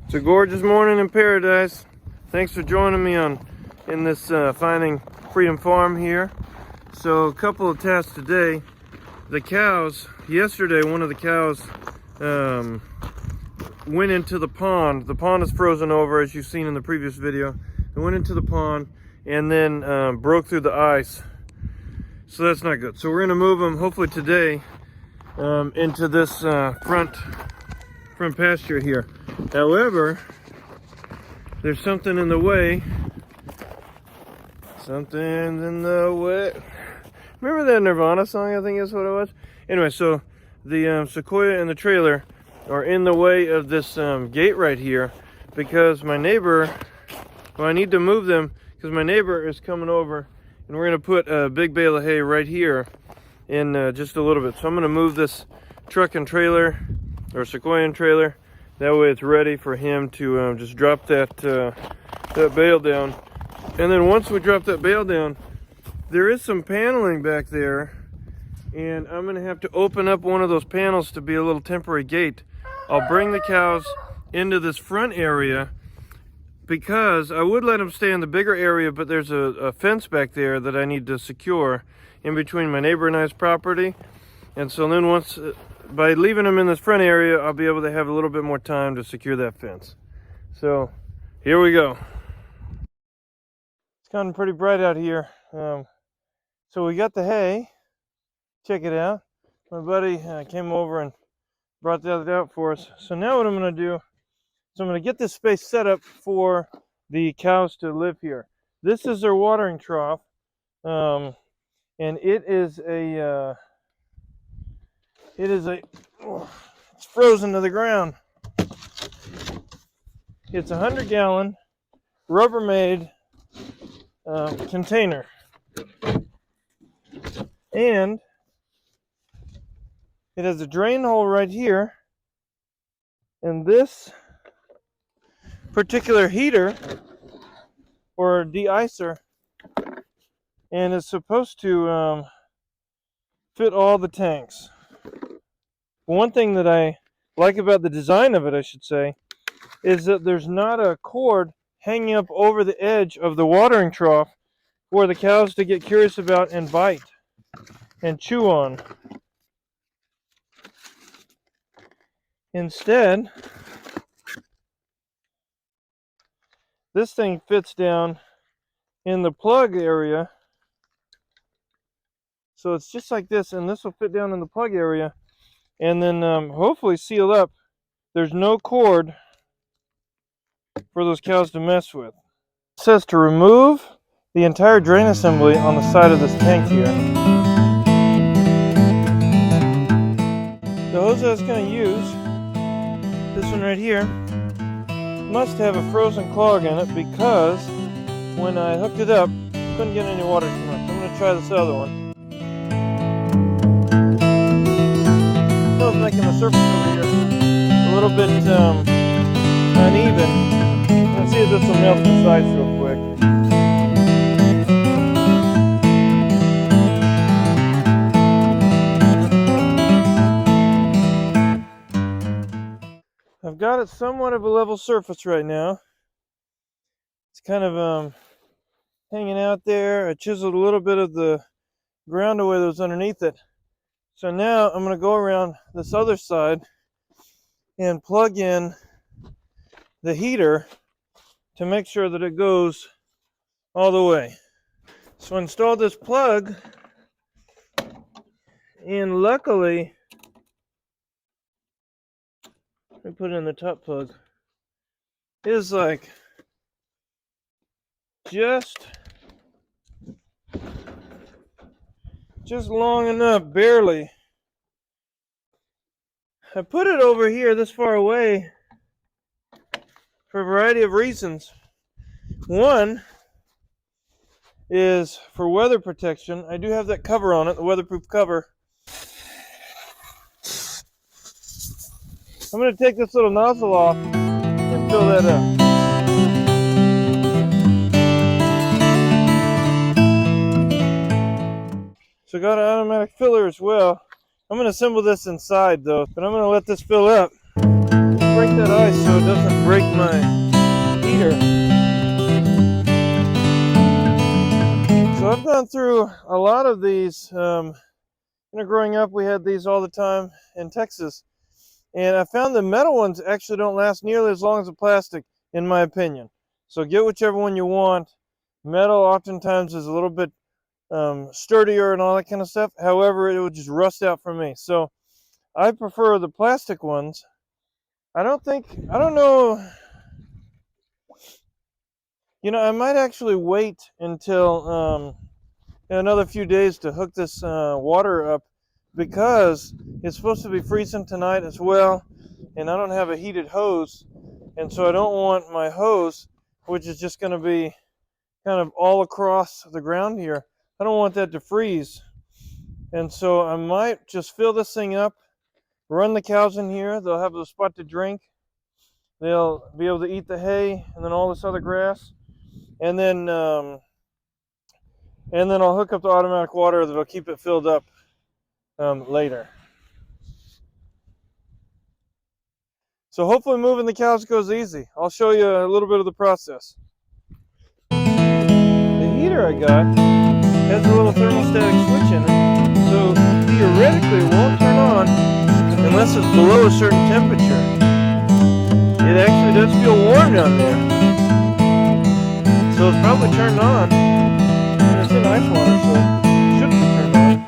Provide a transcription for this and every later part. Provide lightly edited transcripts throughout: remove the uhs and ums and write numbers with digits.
It's a gorgeous morning in paradise. Thanks for joining me in this Finding Freedom farm here. So a couple of tasks today. The cows, yesterday one of the cows went into the pond. The pond is frozen over, as you've seen in the previous video. It went into the pond and then broke through the ice. So that's not good. So we're gonna move them hopefully today into this front pasture here. However, there's something in the way. Something's in the way. Remember that Nirvana song? I think that's what it was. Anyway, so the sequoia and the trailer are in the way of this gate right here because my neighbor, well, I need to move them because my neighbor is coming over and we're going to put a big bale of hay right here in just a little bit. So I'm going to move this truck and trailer, or sequoia and trailer. That way it's ready for him to just drop that bale down. And then once we drop that bale down, there is some paneling back there. And I'm going to have to open up one of those panels to be a little temporary gate. I'll bring the cows into this front area because I would let them stay in the bigger area, but there's a fence back there that I need to secure in between my neighbor and I's property. And so then once, by leaving them in this front area, I'll be able to have a little bit more time to secure that fence. So here we go. It's gotten pretty bright out here. So we got the hay. Check it out. My buddy came over and brought that out for us. So now what I'm going to do is I'm going to get this space set up for the cows to live here. This is their watering trough. And it is it's frozen to the ground. It's a 100-gallon Rubbermaid container. And it has a drain hole right here. And this particular heater or de-icer, and it's supposed to fit all the tanks. One thing that I like about the design of it, I should say, is that there's not a cord hanging up over the edge of the watering trough for the cows to get curious about and bite and chew on. Instead, this thing fits down in the plug area. So it's just like this, and this will fit down in the plug area and then hopefully seal up. There's no cord for those cows to mess with. It says to remove the entire drain assembly on the side of this tank here. The hose I was going to use, this one right here, must have a frozen clog in it because when I hooked it up, I couldn't get any water to come out. So I'm going to try this other one. I was making the surface over here a little bit uneven. Let's see if this will melt the sides real quick. I've got it somewhat of a level surface right now. It's kind of hanging out there. I chiseled a little bit of the ground away that was underneath it. So now I'm going to go around this other side and plug in the heater to make sure that it goes all the way. So I installed this plug, and luckily, let me put it in the top plug, it is like just long enough, barely. I put it over here this far away for a variety of reasons. One is for weather protection. I do have that cover on it, the weatherproof cover. I'm going to take this little nozzle off and fill that up. So I got an automatic filler as well. I'm going to assemble this inside though, but I'm going to let this fill up. Break that ice so it doesn't break my heater. So I've gone through a lot of these. Growing up, we had these all the time in Texas. And I found the metal ones actually don't last nearly as long as the plastic, in my opinion. So get whichever one you want. Metal oftentimes is a little bit sturdier and all that kind of stuff. However, it would just rust out for me. So I prefer the plastic ones. I don't know. I might actually wait until another few days to hook this water up, because it's supposed to be freezing tonight as well, and I don't have a heated hose, and so I don't want my hose, which is just going to be kind of all across the ground here, I don't want that to freeze. And so I might just fill this thing up, run the cows in here. They'll have a spot to drink, they'll be able to eat the hay and then all this other grass, and then I'll hook up the automatic water that'll keep it filled up later. So hopefully moving the cows goes easy. I'll show you a little bit of the process. The heater I got has a little thermostatic switch in it, so theoretically it won't turn on unless it's below a certain temperature. It actually does feel warm down there, so it's probably turned on. And it's in ice water, so it should be turned on.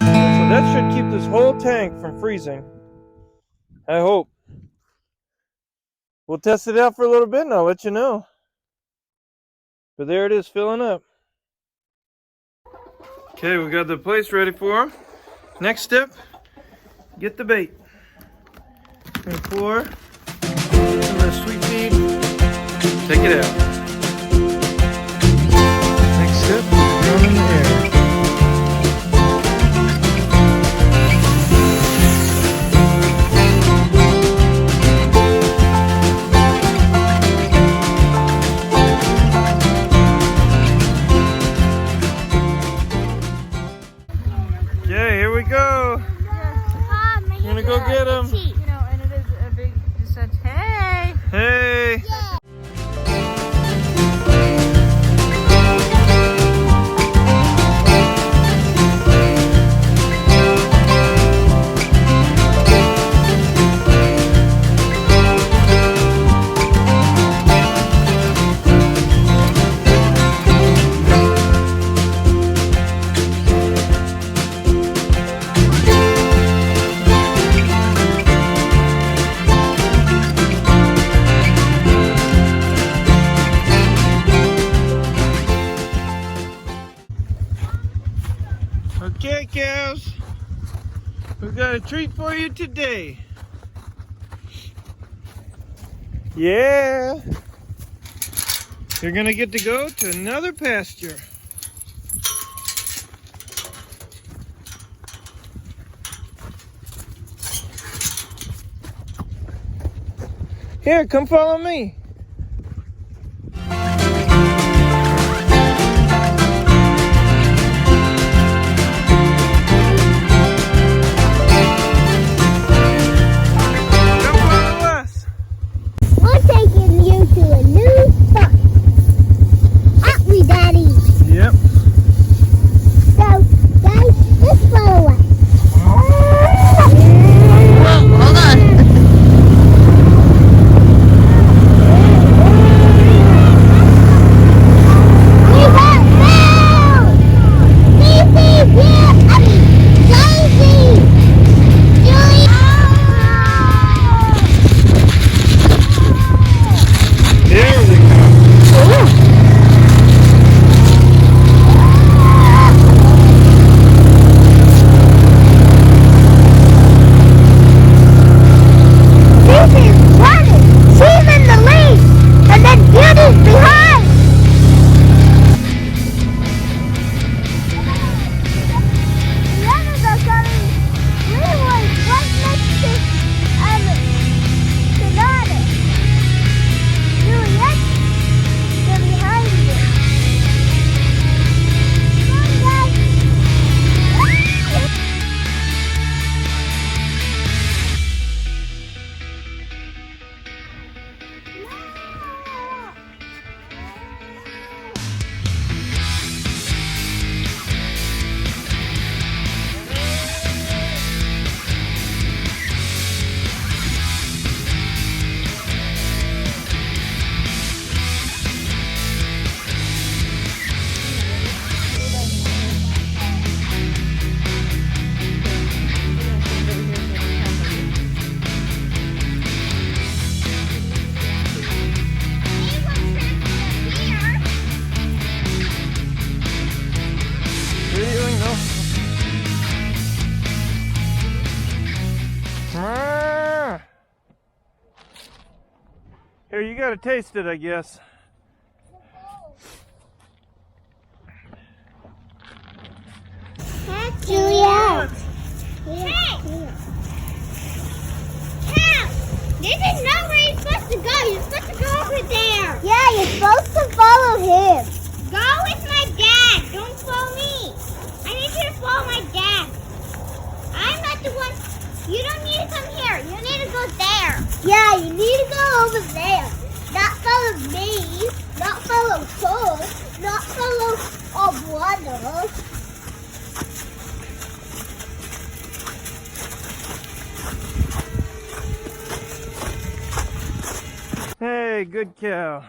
And so that should keep this whole tank from freezing, I hope. We'll test it out for a little bit and I'll let you know. But there it is, filling up. Okay, we got the place ready for them. Next step, get the bait. And pour some of the sweet feed, take it out. Next step, throw them in the air. Okay, here we go. I'm gonna go get him. And it is a big, just a hey. Hey. Okay, cows, we've got a treat for you today. Yeah, you're gonna get to go to another pasture. Here, come follow me. Here, you gotta taste it, I guess. Julia. Hey! Cow! This is not where you're supposed to go. You're supposed to go over there. Yeah, you're supposed to follow him. Go with my dad. Don't follow me. I need you to follow my dad. I'm not the one. You don't need to come here. You need to go there. Yeah, you need to go over there. Not follow me. Not follow Cole. Not follow our brother. Hey, good cow.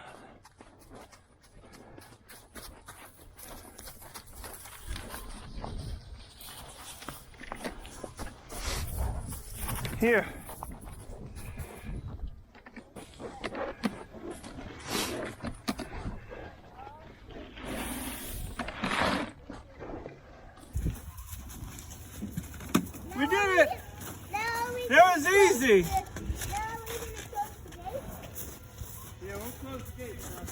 Here. We did it! That was easy! Yeah, we'll close the gate, huh?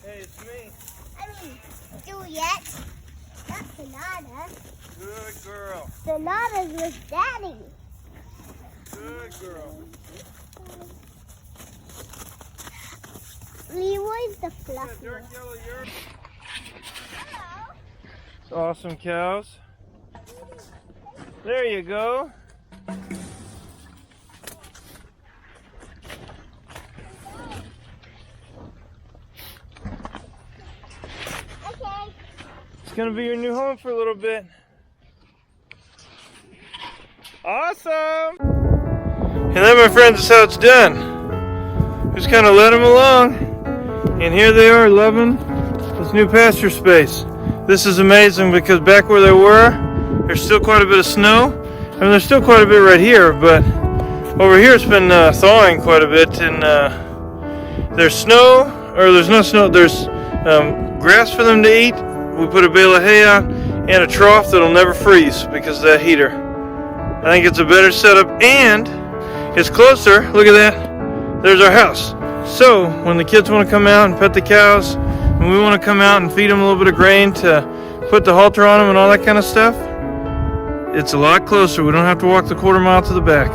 Hey, it's me. I mean, Juliet. Not Sonata. Good girl. Sonata's with Daddy. Good girl. Leroy's the fluffy. Dark yellow urine. Awesome cows. There you go. Okay. It's gonna be your new home for a little bit. Awesome! And that, my friends, is how it's done. Just kind of let them along. And here they are loving this new pasture space. This is amazing because back where they were, there's still quite a bit of snow. I mean, there's still quite a bit right here, but over here it's been thawing quite a bit. And there's snow, or there's no snow, there's grass for them to eat. We put a bale of hay out and a trough that'll never freeze because of that heater. I think it's a better setup and it's closer. Look at that. There's our house. So when the kids want to come out and pet the cows, and we want to come out and feed them a little bit of grain to put the halter on them and all that kind of stuff, it's a lot closer. We don't have to walk the quarter mile to the back.